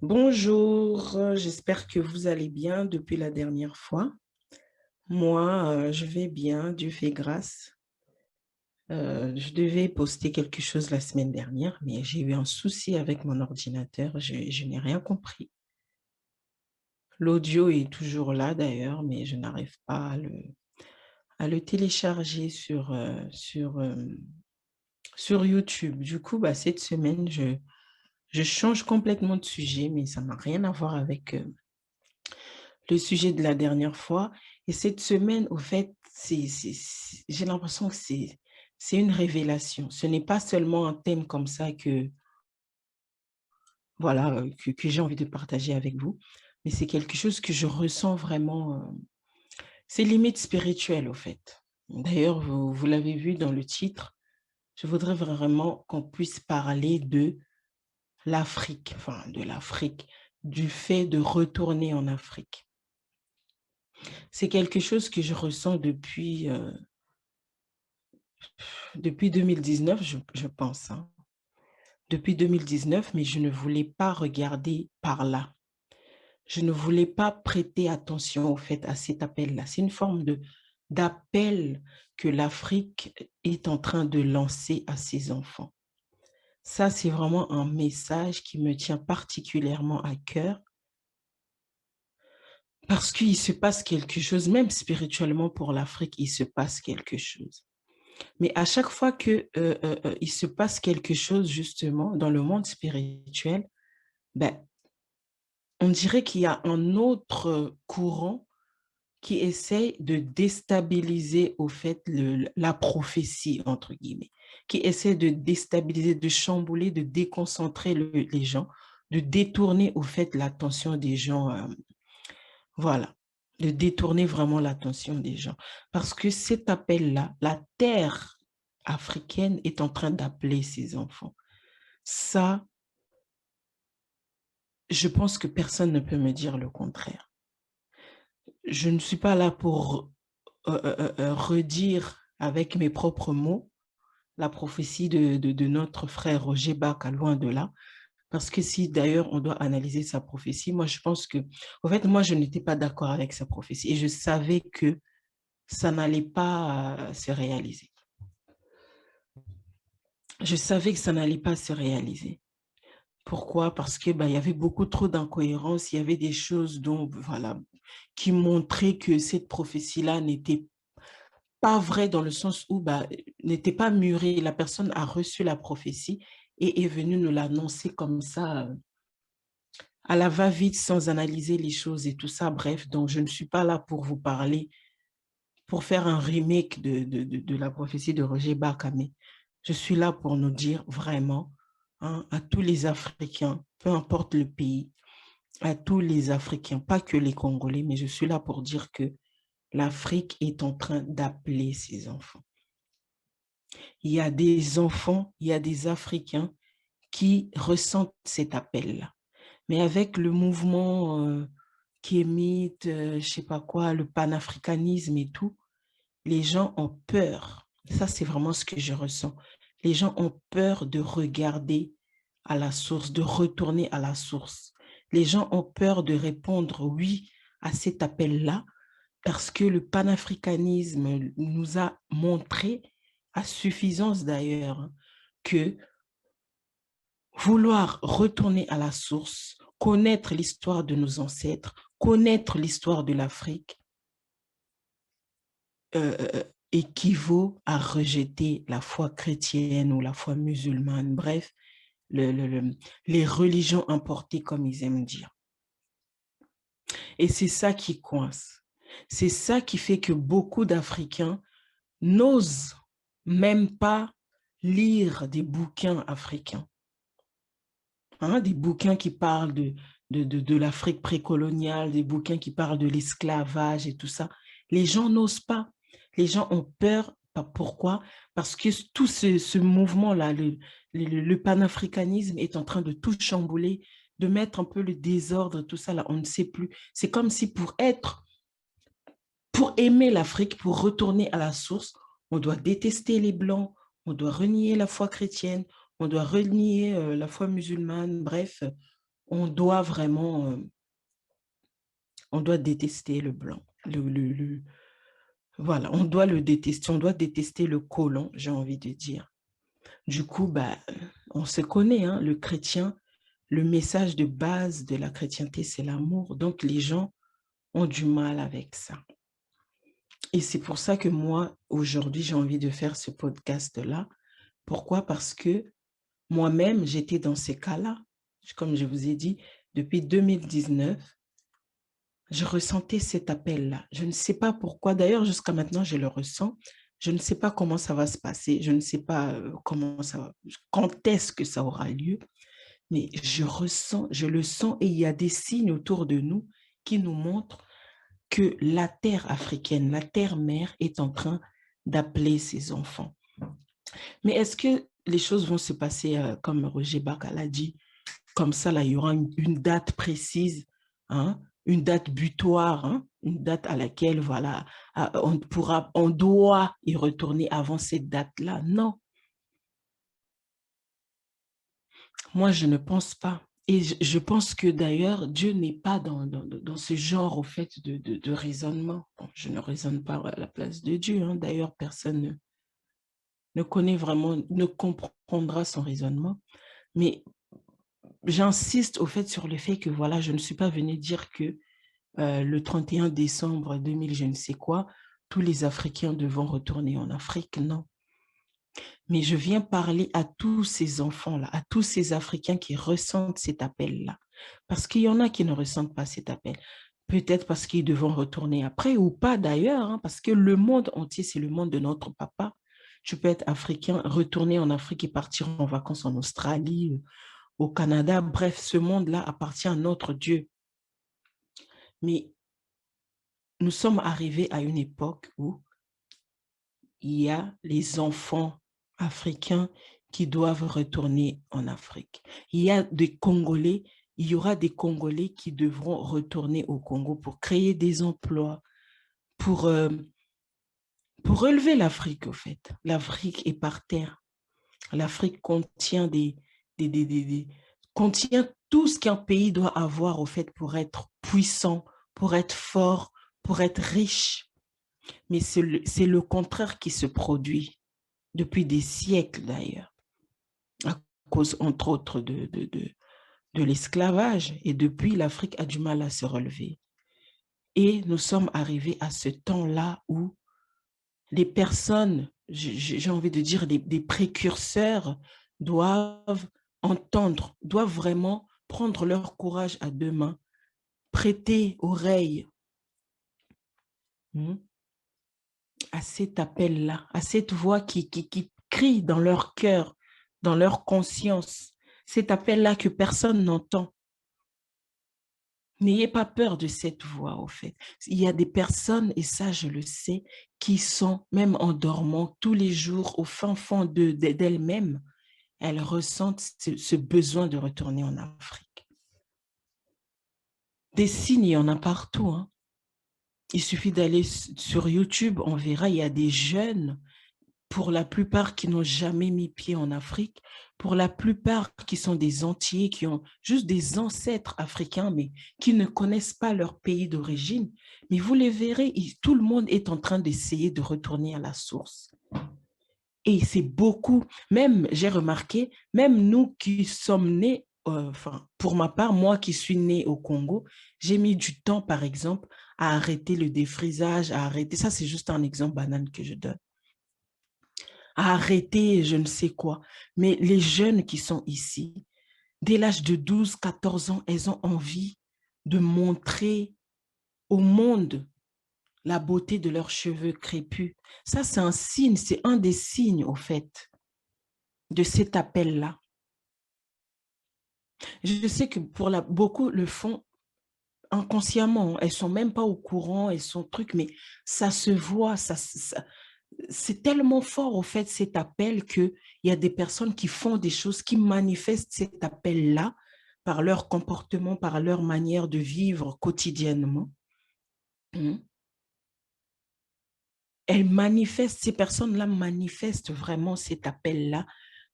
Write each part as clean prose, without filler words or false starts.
Bonjour, j'espère que vous allez bien depuis la dernière fois. Moi, je vais bien, Dieu fait grâce. Je devais poster quelque chose la semaine dernière, mais j'ai eu un souci avec mon ordinateur, je n'ai rien compris. L'audio est toujours là d'ailleurs, mais je n'arrive pas à le télécharger sur YouTube. Du coup, bah, cette semaine, je change complètement de sujet, mais ça n'a rien à voir avec le sujet de la dernière fois. Et cette semaine, au fait, j'ai l'impression que c'est une révélation. Ce n'est pas seulement un thème comme ça voilà, que j'ai envie de partager avec vous, mais c'est quelque chose que je ressens vraiment. C'est limite spirituel, au fait. D'ailleurs, vous l'avez vu dans le titre, je voudrais vraiment qu'on puisse parler de l'Afrique, enfin de l'Afrique, du fait de retourner en Afrique. C'est quelque chose que je ressens depuis 2019, je pense, hein. Depuis 2019, mais je ne voulais pas regarder par là. Je ne voulais pas prêter attention au fait à cet appel-là. C'est une forme d'appel que l'Afrique est en train de lancer à ses enfants. Ça, c'est vraiment un message qui me tient particulièrement à cœur parce qu'il se passe quelque chose, même spirituellement pour l'Afrique, il se passe quelque chose. Mais à chaque fois que, il se passe quelque chose justement dans le monde spirituel, ben, on dirait qu'il y a un autre courant qui essaie de déstabiliser au fait la «prophétie» entre guillemets, qui essaie de déstabiliser, de chambouler, de déconcentrer les gens, de détourner au fait l'attention des gens, voilà, de détourner vraiment l'attention des gens. Parce que cet appel-là, la terre africaine est en train d'appeler ses enfants. Ça, je pense que personne ne peut me dire le contraire. Je ne suis pas là pour redire avec mes propres mots la prophétie de notre frère Roger Bacca, loin de là. Parce que si d'ailleurs on doit analyser sa prophétie, moi je pense que, en fait, moi je n'étais pas d'accord avec sa prophétie et je savais que ça n'allait pas se réaliser. Je savais que ça n'allait pas se réaliser. Pourquoi? Parce que bah, il y avait beaucoup trop d'incohérences, il y avait des choses dont, voilà, qui montraient que cette prophétie-là n'était pas vraie dans le sens où bah, n'était pas mûrie. La personne a reçu la prophétie et est venue nous l'annoncer comme ça, à la va-vite, sans analyser les choses et tout ça. Bref, donc je ne suis pas là pour vous parler, pour faire un remake de la prophétie de Roger Bakame. Je suis là pour nous dire vraiment, hein, à tous les Africains, peu importe le pays, à tous les Africains, pas que les Congolais, mais je suis là pour dire que l'Afrique est en train d'appeler ses enfants. Il y a des enfants, il y a des Africains qui ressentent cet appel-là. Mais avec le mouvement qui émite, je ne sais pas quoi, le panafricanisme et tout, les gens ont peur. Ça, c'est vraiment ce que je ressens. Les gens ont peur de regarder à la source, de retourner à la source. Les gens ont peur de répondre oui à cet appel-là parce que le panafricanisme nous a montré, à suffisance d'ailleurs, hein, que vouloir retourner à la source, connaître l'histoire de nos ancêtres, connaître l'histoire de l'Afrique, équivaut à rejeter la foi chrétienne ou la foi musulmane, bref, les religions importées comme ils aiment dire. Et c'est ça qui coince. C'est ça qui fait que beaucoup d'Africains n'osent même pas lire des bouquins africains, hein, des bouquins qui parlent de l'Afrique précoloniale, des bouquins qui parlent de l'esclavage et tout ça. Les gens n'osent pas. Les gens ont peur. Pourquoi? Parce que tout ce mouvement-là, le panafricanisme est en train de tout chambouler, de mettre un peu le désordre, tout ça, là, on ne sait plus. C'est comme si pour aimer l'Afrique, pour retourner à la source, on doit détester les Blancs, on doit renier la foi chrétienne, on doit renier la foi musulmane, bref, on doit vraiment, on doit détester le blanc. Voilà, on doit le détester, on doit détester le colon, j'ai envie de dire. Du coup, bah, on se connaît, hein, le chrétien, le message de base de la chrétienté, c'est l'amour. Donc, les gens ont du mal avec ça. Et c'est pour ça que moi, aujourd'hui, j'ai envie de faire ce podcast-là. Pourquoi? Parce que moi-même, j'étais dans ces cas-là. Comme je vous ai dit, depuis 2019, je ressentais cet appel-là. Je ne sais pas pourquoi. D'ailleurs, jusqu'à maintenant, je le ressens. Je ne sais pas comment ça va se passer. Je ne sais pas quand est-ce que ça aura lieu. Mais je ressens, je le sens et il y a des signes autour de nous qui nous montrent que la terre africaine, la terre-mère est en train d'appeler ses enfants. Mais est-ce que les choses vont se passer comme Roger Bacall l'a dit, comme ça, là, il y aura une date précise, hein, une date butoir, hein, une date à laquelle, voilà, on doit y retourner avant cette date-là? Non, moi, je ne pense pas. Et je pense que d'ailleurs, Dieu n'est pas dans ce genre, au fait, de raisonnement. Bon, je ne raisonne pas à la place de Dieu. Hein. D'ailleurs, personne ne connaît vraiment, ne comprendra son raisonnement. Mais j'insiste au fait sur le fait que, voilà, je ne suis pas venue dire que le 31 décembre 2000, je ne sais quoi, tous les Africains devront retourner en Afrique. Non. Mais je viens parler à tous ces enfants-là, à tous ces Africains qui ressentent cet appel-là. Parce qu'il y en a qui ne ressentent pas cet appel. Peut-être parce qu'ils devront retourner après ou pas d'ailleurs, hein, parce que le monde entier, c'est le monde de notre papa. Tu peux être africain, retourner en Afrique et partir en vacances en Australie, au Canada. Bref, ce monde-là appartient à notre Dieu. Mais nous sommes arrivés à une époque où il y a les enfants africains qui doivent retourner en Afrique. Il y a des Congolais, il y aura des Congolais qui devront retourner au Congo pour créer des emplois, pour, euh, pour relever l'Afrique, au fait. L'Afrique est par terre. L'Afrique contient contient tout ce qu'un pays doit avoir, au fait, pour être puissant, pour être fort, pour être riche. Mais c'est le contraire qui se produit depuis des siècles d'ailleurs, à cause entre autres de l'esclavage. Et depuis, l'Afrique a du mal à se relever. Et nous sommes arrivés à ce temps-là où les personnes, j'ai envie de dire des précurseurs, doivent entendre, doivent vraiment prendre leur courage à deux mains, prêter oreille à cet appel-là, à cette voix qui crie dans leur cœur, dans leur conscience, cet appel-là que personne n'entend. N'ayez pas peur de cette voix, au fait. Il y a des personnes, et ça je le sais, qui sont, même en dormant tous les jours, au fin fond d'elles-mêmes, elles ressentent ce besoin de retourner en Afrique. Des signes, il y en a partout. Hein. Il suffit d'aller sur YouTube, on verra, il y a des jeunes, pour la plupart qui n'ont jamais mis pied en Afrique, pour la plupart qui sont des Antillais, qui ont juste des ancêtres africains, mais qui ne connaissent pas leur pays d'origine. Mais vous les verrez, tout le monde est en train d'essayer de retourner à la source. Et c'est beaucoup, même, j'ai remarqué, même nous qui sommes nés, enfin, pour ma part, moi qui suis née au Congo, j'ai mis du temps, par exemple, à arrêter le défrisage, à arrêter, ça c'est juste un exemple banal que je donne, à arrêter je ne sais quoi. Mais les jeunes qui sont ici, dès l'âge de 12, 14 ans, elles ont envie de montrer au monde la beauté de leurs cheveux crépus. Ça, c'est un signe, c'est un des signes, au fait, de cet appel-là. Je sais que beaucoup le font inconsciemment. Elles ne sont même pas au courant, elles sont trucs, mais ça se voit, c'est tellement fort, au fait, cet appel qu'il y a des personnes qui font des choses, qui manifestent cet appel-là par leur comportement, par leur manière de vivre quotidiennement. Elles manifestent, ces personnes-là manifestent vraiment cet appel-là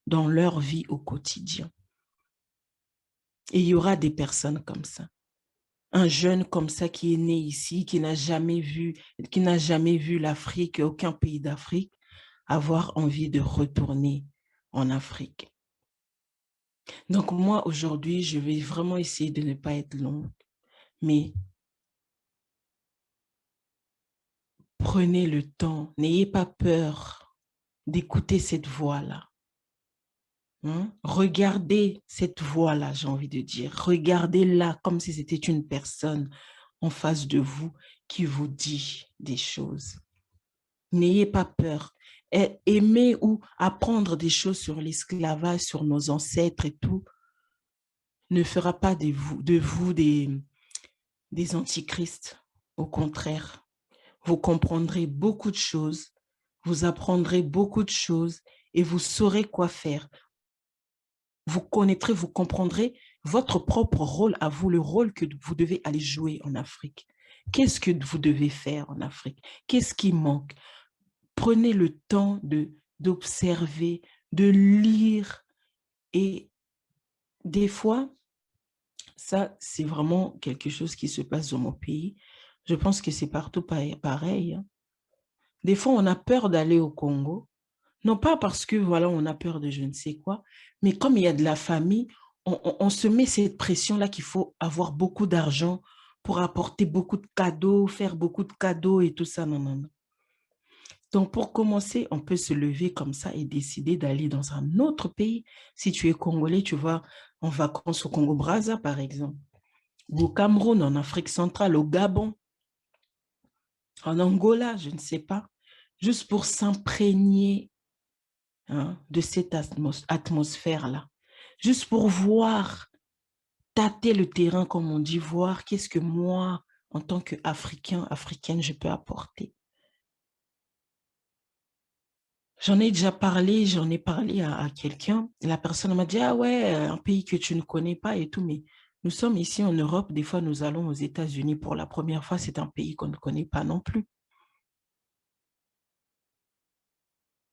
dans leur vie au quotidien. Et il y aura des personnes comme ça. Un jeune comme ça qui est né ici, qui n'a jamais vu l'Afrique, aucun pays d'Afrique, avoir envie de retourner en Afrique. Donc moi, aujourd'hui, je vais vraiment essayer de ne pas être longue, mais prenez le temps, n'ayez pas peur d'écouter cette voix-là. Regardez cette voix-là, j'ai envie de dire. Regardez-la comme si c'était une personne en face de vous qui vous dit des choses. N'ayez pas peur. Aimer ou apprendre des choses sur l'esclavage, sur nos ancêtres et tout, ne fera pas de vous des antichrists. Au contraire, vous comprendrez beaucoup de choses, vous apprendrez beaucoup de choses et vous saurez quoi faire. Vous connaîtrez, vous comprendrez votre propre rôle à vous, le rôle que vous devez aller jouer en Afrique. Qu'est-ce que vous devez faire en Afrique? Qu'est-ce qui manque? Prenez le temps d'observer, de lire. Et des fois, ça, c'est vraiment quelque chose qui se passe dans mon pays. Je pense que c'est partout pareil. Hein. Des fois, on a peur d'aller au Congo. Non pas parce que, voilà, on a peur de je ne sais quoi, mais comme il y a de la famille, on se met cette pression-là qu'il faut avoir beaucoup d'argent pour apporter beaucoup de cadeaux, faire beaucoup de cadeaux et tout ça. Non, non, non. Donc, pour commencer, on peut se lever comme ça et décider d'aller dans un autre pays. Si tu es Congolais, tu vas en vacances au Congo-Brazza, par exemple, ou au Cameroun, en Afrique centrale, au Gabon, en Angola, je ne sais pas, juste pour s'imprégner de cette atmosphère-là, juste pour voir, tâter le terrain, comme on dit, voir qu'est-ce que moi, en tant qu'Africain, Africaine, je peux apporter. J'en ai parlé à quelqu'un. La personne m'a dit, ah ouais, un pays que tu ne connais pas et tout, mais nous sommes ici en Europe, des fois nous allons aux États-Unis pour la première fois, c'est un pays qu'on ne connaît pas non plus.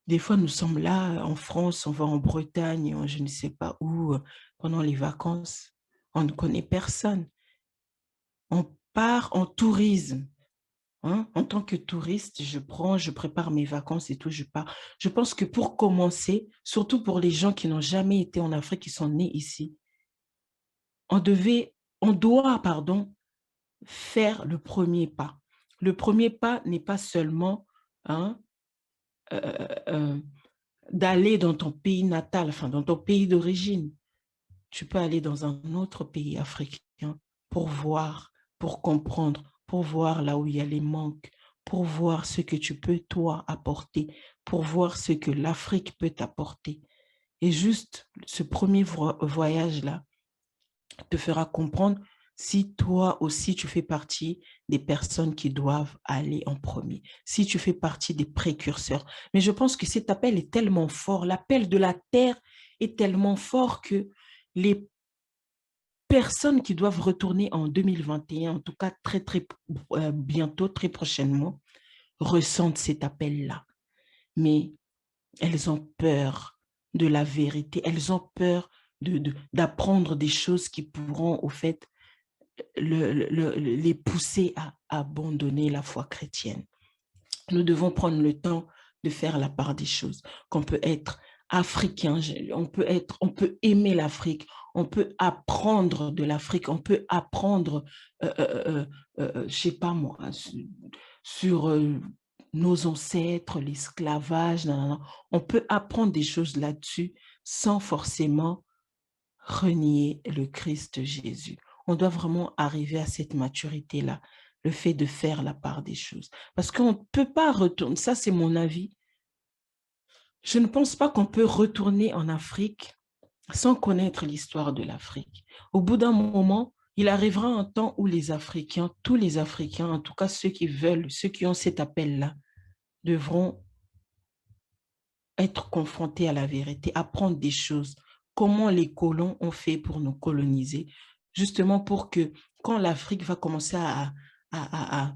Des fois nous sommes là en France, on va en Bretagne, je ne sais pas où, pendant les vacances, on ne connaît personne. On part en tourisme. Hein? En tant que touriste, je prépare mes vacances et tout, je pars. Je pense que pour commencer, surtout pour les gens qui n'ont jamais été en Afrique, qui sont nés ici, on doit, pardon, faire le premier pas. Le premier pas n'est pas seulement hein, euh, euh, d'aller dans ton pays natal, enfin dans ton pays d'origine. Tu peux aller dans un autre pays africain pour voir, pour comprendre, pour voir là où il y a les manques, pour voir ce que tu peux, toi, apporter, pour voir ce que l'Afrique peut t'apporter. Et juste ce premier voyage-là te fera comprendre si toi aussi tu fais partie des personnes qui doivent aller en premier, si tu fais partie des précurseurs. Mais je pense que cet appel est tellement fort, l'appel de la terre est tellement fort que les personnes qui doivent retourner en 2021, en tout cas très bientôt, très prochainement, ressentent cet appel-là. Mais elles ont peur de la vérité, elles ont peur d'apprendre des choses qui pourront, au fait, les pousser à abandonner la foi chrétienne. Nous devons prendre le temps de faire la part des choses, qu'on peut être africain, on peut aimer l'Afrique, on peut apprendre de l'Afrique, on peut apprendre, je sais pas moi, sur nos ancêtres, l'esclavage, on peut apprendre des choses là-dessus sans forcément renier le Christ Jésus. On doit vraiment arriver à cette maturité-là, le fait de faire la part des choses. Parce qu'on ne peut pas retourner, ça c'est mon avis, je ne pense pas qu'on peut retourner en Afrique sans connaître l'histoire de l'Afrique. Au bout d'un moment, il arrivera un temps où les Africains, tous les Africains, en tout cas ceux qui veulent, ceux qui ont cet appel-là, devront être confrontés à la vérité, apprendre des choses, comment les colons ont fait pour nous coloniser, justement pour que quand l'Afrique va commencer à, à,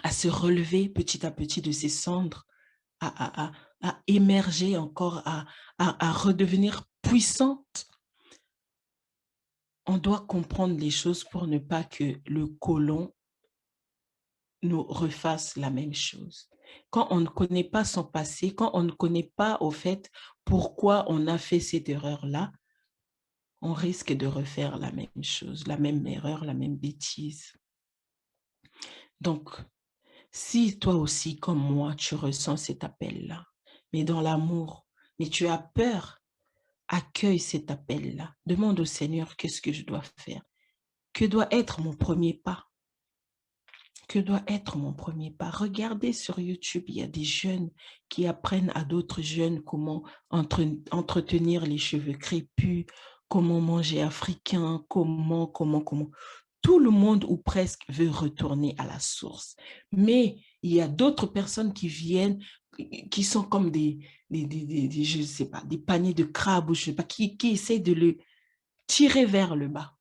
à se relever petit à petit de ses cendres, à émerger encore, à redevenir puissante, On doit comprendre les choses pour ne pas que le colon nous refasse la même chose. Quand on ne connaît pas son passé, quand on ne connaît pas au fait pourquoi on a fait cette erreur-là, on risque de refaire la même chose, la même erreur, la même bêtise. Donc, si toi aussi, comme moi, tu ressens cet appel-là, mais dans l'amour, mais tu as peur, accueille cet appel-là. Demande au Seigneur qu'est-ce que je dois faire. Que doit être mon premier pas? Que doit être mon premier pas? Regardez sur YouTube, il y a des jeunes qui apprennent à d'autres jeunes comment entretenir les cheveux crépus, comment manger africain, comment. Tout le monde ou presque veut retourner à la source. Mais il y a d'autres personnes qui viennent, qui sont comme je sais pas, des paniers de crabes ou je sais pas, qui essaient de le tirer vers le bas.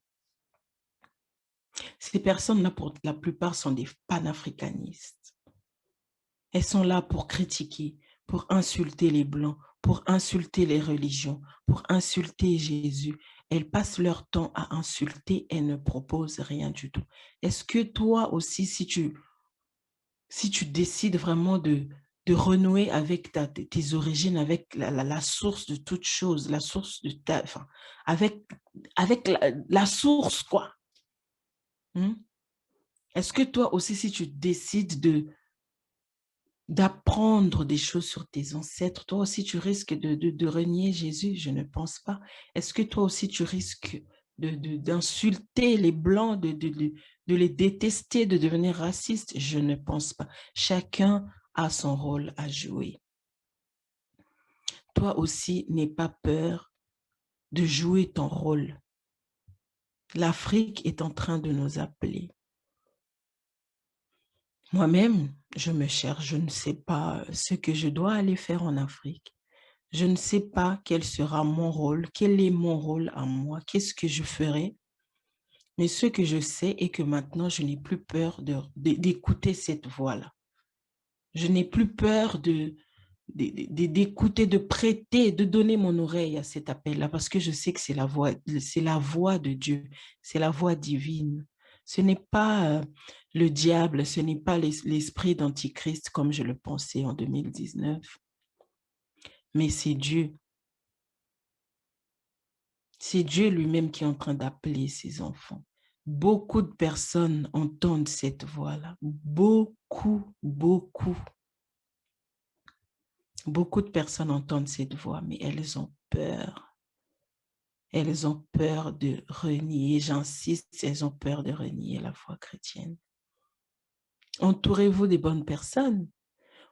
Ces personnes-là, pour la plupart, sont des panafricanistes. Elles sont là pour critiquer, pour insulter les Blancs, pour insulter les religions, pour insulter Jésus. Elles passent leur temps à insulter et ne proposent rien du tout. Est-ce que toi aussi, si tu décides vraiment de renouer avec tes origines, avec la source de toute chose, la source de enfin, avec la source, quoi. Est-ce que toi aussi, si tu décides d'apprendre des choses sur tes ancêtres, toi aussi tu risques de renier Jésus? Je ne pense pas. Est-ce que toi aussi tu risques d'insulter les Blancs, de les détester, de devenir raciste? Je ne pense pas. Chacun a son rôle à jouer. Toi aussi, n'aie pas peur de jouer ton rôle. L'Afrique est en train de nous appeler. Moi-même, je me cherche, je ne sais pas ce que je dois aller faire en Afrique. Je ne sais pas quel sera mon rôle, quel est mon rôle à moi, qu'est-ce que je ferai. Mais ce que je sais est que maintenant, je n'ai plus peur d'écouter cette voix-là. Je n'ai plus peur d'écouter, de prêter, de donner mon oreille à cet appel-là parce que je sais que c'est la voix de Dieu, c'est la voix divine. Ce n'est pas le diable, ce n'est pas l'esprit d'Antichrist comme je le pensais en 2019, mais c'est Dieu. C'est Dieu lui-même qui est en train d'appeler ses enfants. Beaucoup de personnes entendent cette voix-là. Beaucoup, beaucoup. Beaucoup de personnes entendent cette voix, mais elles ont peur. Elles ont peur de renier, j'insiste, elles ont peur de renier la foi chrétienne. Entourez-vous des bonnes personnes.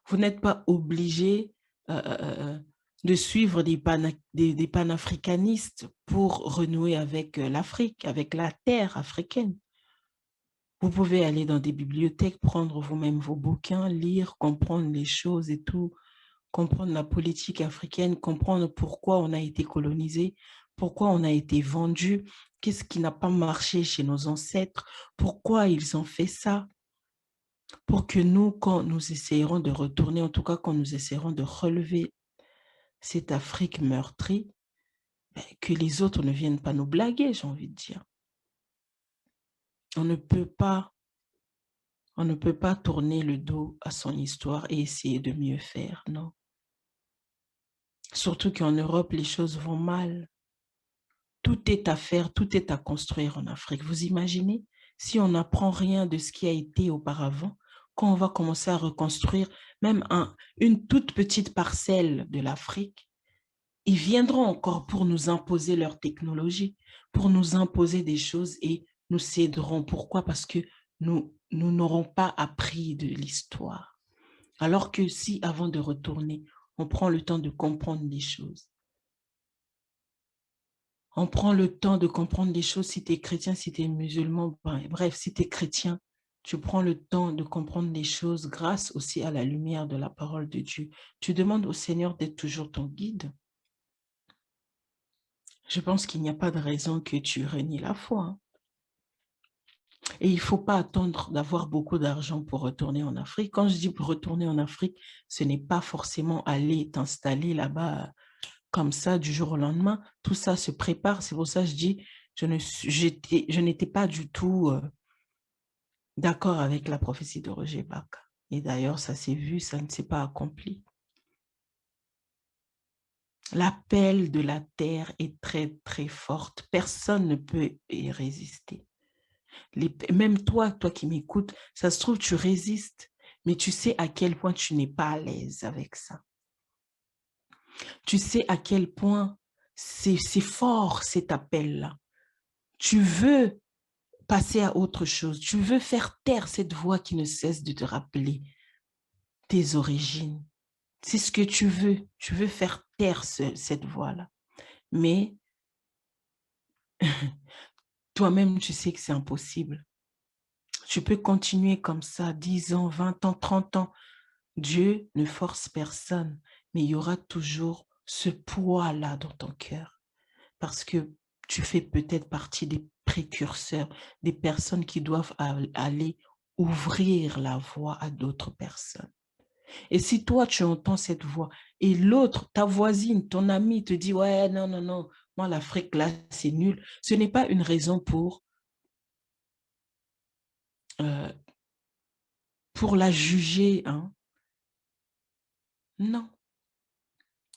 Vous n'êtes pas obligé de suivre des panafricanistes pour renouer avec l'Afrique, avec la terre africaine. Vous pouvez aller dans des bibliothèques, prendre vous-même vos bouquins, lire, comprendre les choses et tout, comprendre la politique africaine, comprendre pourquoi on a été colonisé, pourquoi on a été vendu, qu'est-ce qui n'a pas marché chez nos ancêtres, pourquoi ils ont fait ça, pour que nous, quand nous essayerons de retourner, en tout cas quand nous essayerons de relever cette Afrique meurtrie, que les autres ne viennent pas nous blaguer, j'ai envie de dire. On ne peut pas tourner le dos à son histoire et essayer de mieux faire, non. Surtout qu'en Europe, les choses vont mal. Tout est à faire, tout est à construire en Afrique. Vous imaginez, si on n'apprend rien de ce qui a été auparavant, quand on va commencer à reconstruire même une toute petite parcelle de l'Afrique, ils viendront encore pour nous imposer leur technologie, pour nous imposer des choses et nous céderons. Pourquoi? Parce que nous n'aurons pas appris de l'histoire. Alors que si, avant de retourner, on prend le temps de comprendre les choses, on prend le temps de comprendre les choses, si tu es chrétien, si tu es musulman, bref, si tu es chrétien, tu prends le temps de comprendre les choses grâce aussi à la lumière de la parole de Dieu. Tu demandes au Seigneur d'être toujours ton guide. Je pense qu'il n'y a pas de raison que tu renies la foi. Et il ne faut pas attendre d'avoir beaucoup d'argent pour retourner en Afrique. Quand je dis pour retourner en Afrique, ce n'est pas forcément aller t'installer là-bas comme ça du jour au lendemain. Tout ça se prépare. C'est pour ça que je dis, je n'étais pas du tout d'accord avec la prophétie de Roger Bach. Et d'ailleurs, ça s'est vu, ça ne s'est pas accompli. L'appel de la terre est très, très forte. Personne ne peut y résister. Même toi qui m'écoutes, ça se trouve, tu résistes, mais tu sais à quel point tu n'es pas à l'aise avec ça. Tu sais à quel point c'est fort cet appel-là. Tu veux passer à autre chose. Tu veux faire taire cette voix qui ne cesse de te rappeler tes origines. C'est ce que tu veux. Tu veux faire taire cette voix-là. Mais toi-même, tu sais que c'est impossible. Tu peux continuer comme ça, 10 ans, 20 ans, 30 ans. Dieu ne force personne, mais il y aura toujours ce poids-là dans ton cœur. Parce que tu fais peut-être partie des précurseurs, des personnes qui doivent aller ouvrir la voie à d'autres personnes. Et si toi, tu entends cette voix et l'autre, ta voisine, ton ami te dit, ouais, non, non, non, moi, l'Afrique, là, c'est nul. Ce n'est pas une raison euh, pour la juger, hein. Non.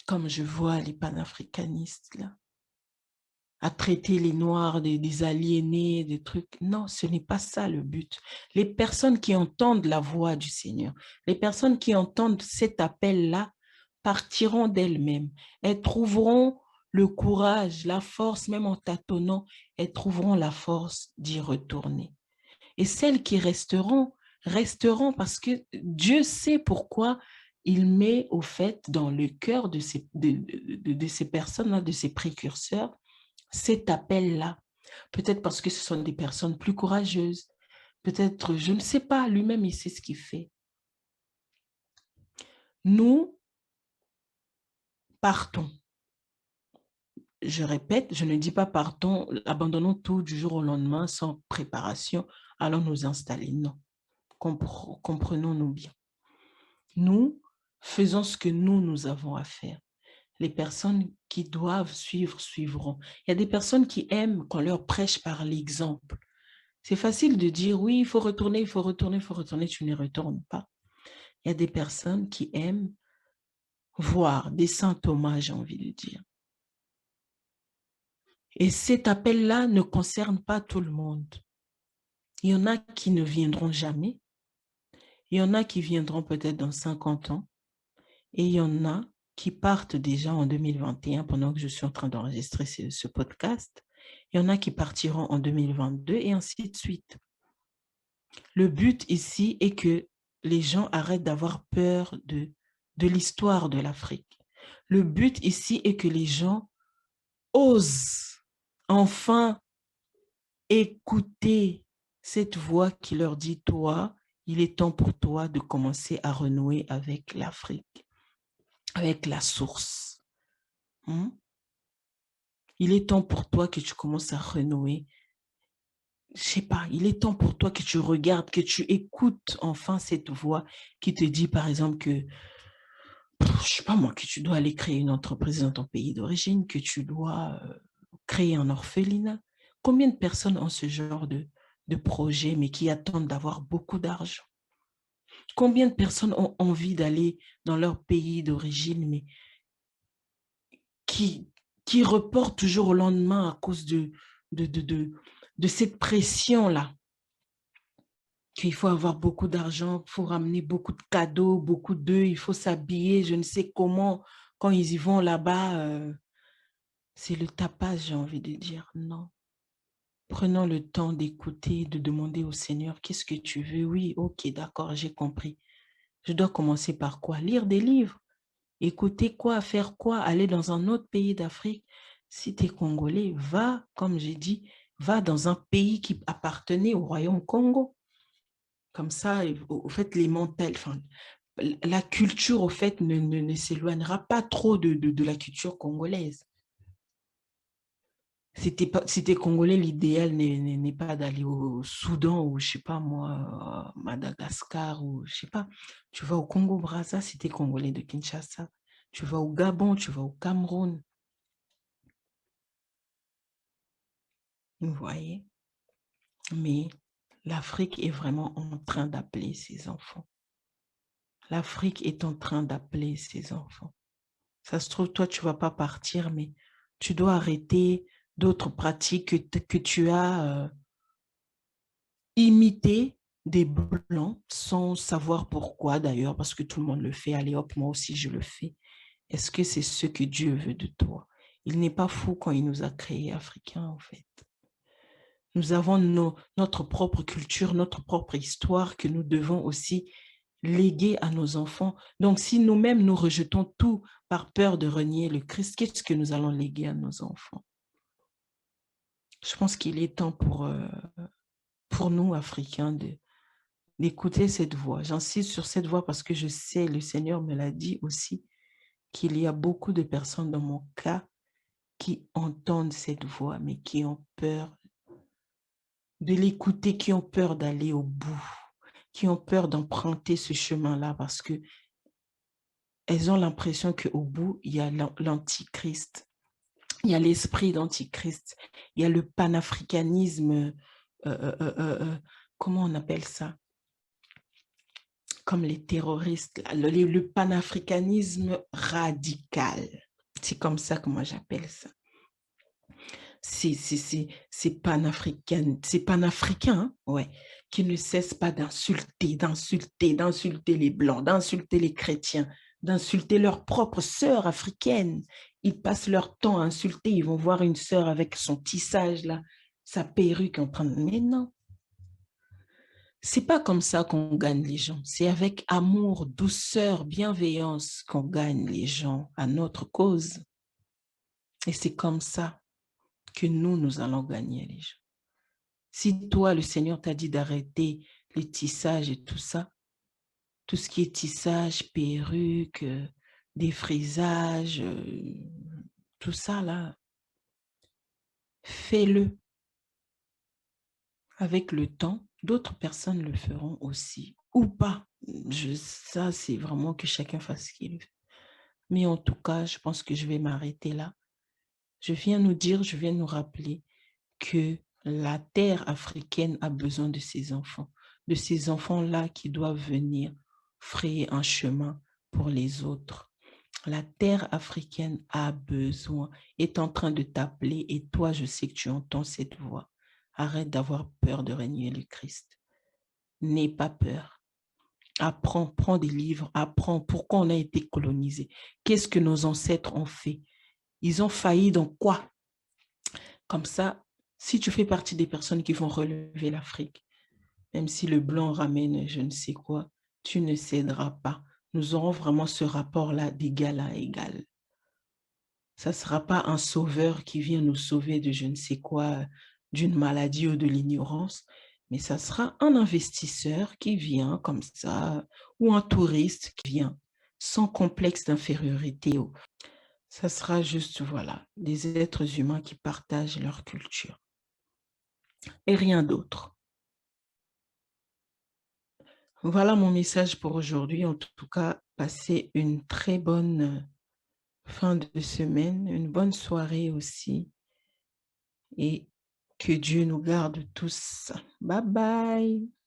Comme je vois les panafricanistes, là, à traiter les Noirs des aliénés, des trucs. Non, ce n'est pas ça le but. Les personnes qui entendent la voix du Seigneur, les personnes qui entendent cet appel-là, partiront d'elles-mêmes. Elles trouveront le courage, la force, même en tâtonnant, elles trouveront la force d'y retourner. Et celles qui resteront, resteront parce que Dieu sait pourquoi il met au fait dans le cœur de ces personnes-là, de ces précurseurs, cet appel-là. Peut-être parce que ce sont des personnes plus courageuses. Peut-être, je ne sais pas, lui-même, il sait ce qu'il fait. Nous partons. Je répète, je ne dis pas partons, abandonnons tout du jour au lendemain sans préparation, allons nous installer. Non, comprenons-nous bien. Nous faisons ce que nous avons à faire. Les personnes qui doivent suivre, suivront. Il y a des personnes qui aiment qu'on leur prêche par l'exemple. C'est facile de dire, oui, il faut retourner, il faut retourner, il faut retourner, tu ne retournes pas. Il y a des personnes qui aiment voir des saints Thomas, j'ai envie de dire. Et cet appel-là ne concerne pas tout le monde. Il y en a qui ne viendront jamais. Il y en a qui viendront peut-être dans 50 ans. Et il y en a qui partent déjà en 2021 pendant que je suis en train d'enregistrer ce podcast. Il y en a qui partiront en 2022 et ainsi de suite. Le but ici est que les gens arrêtent d'avoir peur de l'histoire de l'Afrique. Le but ici est que les gens osent enfin écouter cette voix qui leur dit, toi, il est temps pour toi de commencer à renouer avec l'Afrique, avec la source. Il est temps pour toi que tu commences à renouer. Je sais pas, il est temps pour toi que tu regardes, que tu écoutes enfin cette voix qui te dit, par exemple, que, je sais pas moi, que tu dois aller créer une entreprise dans ton pays d'origine, que tu dois créer un orphelinat. Combien de personnes ont ce genre de projet, mais qui attendent d'avoir beaucoup d'argent? Combien de personnes ont envie d'aller dans leur pays d'origine, mais qui reportent toujours au lendemain à cause de cette pression-là? Qu'il faut avoir beaucoup d'argent, il faut ramener beaucoup de cadeaux, beaucoup d'œufs, il faut s'habiller, je ne sais comment. Quand ils y vont là-bas, c'est le tapage, j'ai envie de dire. Non. Prenons le temps d'écouter, de demander au Seigneur, qu'est-ce que tu veux? Oui, ok, d'accord, j'ai compris. Je dois commencer par quoi? Lire des livres. Écouter quoi? Faire quoi? Aller dans un autre pays d'Afrique? Si tu es Congolais, va, comme j'ai dit, va dans un pays qui appartenait au Royaume Congo. Comme ça, au fait, la culture, au fait, ne s'éloignera pas trop de la culture congolaise. Si t'es Congolais, l'idéal n'est pas d'aller au Soudan ou, je sais pas moi, Madagascar ou, je sais pas. Tu vas au Congo-Brazza si t'es Congolais de Kinshasa. Tu vas au Gabon, tu vas au Cameroun. vous voyez? Mais l'Afrique est vraiment en train d'appeler ses enfants. L'Afrique est en train d'appeler ses enfants. Ça se trouve, toi, tu ne vas pas partir, mais tu dois arrêter d'autres pratiques que tu as imitées des Blancs sans savoir pourquoi d'ailleurs, parce que tout le monde le fait. Allez hop, moi aussi je le fais. Est-ce que c'est ce que Dieu veut de toi? Il n'est pas fou quand il nous a créés Africains, en fait. Nous avons notre propre culture, notre propre histoire que nous devons aussi léguer à nos enfants. Donc, si nous-mêmes nous rejetons tout par peur de renier le Christ, qu'est-ce que nous allons léguer à nos enfants? Je pense qu'il est temps pour nous, Africains, d'écouter cette voix. J'insiste sur cette voix parce que je sais, le Seigneur me l'a dit aussi, qu'il y a beaucoup de personnes dans mon cas qui entendent cette voix, mais qui ont peur de l'écouter, qui ont peur d'aller au bout, qui ont peur d'emprunter ce chemin-là parce que elles ont l'impression qu'au bout, il y a l'antichrist, il y a l'esprit d'antichrist, il y a le panafricanisme, comment on appelle ça? Comme les terroristes, le panafricanisme radical. C'est comme ça que moi j'appelle ça. C'est panafricain, hein, ouais, qui ne cesse pas d'insulter les Blancs, d'insulter les chrétiens, d'insulter leurs propres sœurs africaines. Ils passent leur temps à insulter, ils vont voir une sœur avec son tissage là, sa perruque en train de... Mais non, c'est pas comme ça qu'on gagne les gens. C'est avec amour, douceur, bienveillance qu'on gagne les gens à notre cause. Et c'est comme ça que nous allons gagner les gens. Si toi, le Seigneur t'a dit d'arrêter les tissages et tout ça, tout ce qui est tissage, perruque, défrisage, tout ça là, fais-le. Avec le temps, d'autres personnes le feront aussi, ou pas. Ça, c'est vraiment que chacun fasse ce qu'il veut. Mais en tout cas, je pense que je vais m'arrêter là. Je viens nous rappeler que la terre africaine a besoin de ces enfants-là qui doivent venir frayer un chemin pour les autres. La terre africaine a besoin, est en train de t'appeler et toi, je sais que tu entends cette voix. Arrête d'avoir peur de régner le Christ. N'aie pas peur. Apprends, prends des livres, apprends pourquoi on a été colonisé. Qu'est-ce que nos ancêtres ont fait? Ils ont failli dans quoi? Comme ça, si tu fais partie des personnes qui vont relever l'Afrique, même si le blanc ramène je ne sais quoi, tu ne céderas pas. Nous aurons vraiment ce rapport-là d'égal à égal. Ça ne sera pas un sauveur qui vient nous sauver de je ne sais quoi, d'une maladie ou de l'ignorance, mais ça sera un investisseur qui vient comme ça, ou un touriste qui vient sans complexe d'infériorité. Ça sera juste, voilà, des êtres humains qui partagent leur culture et rien d'autre. Voilà mon message pour aujourd'hui. En tout cas, passez une très bonne fin de semaine, une bonne soirée aussi. Et que Dieu nous garde tous. Bye bye.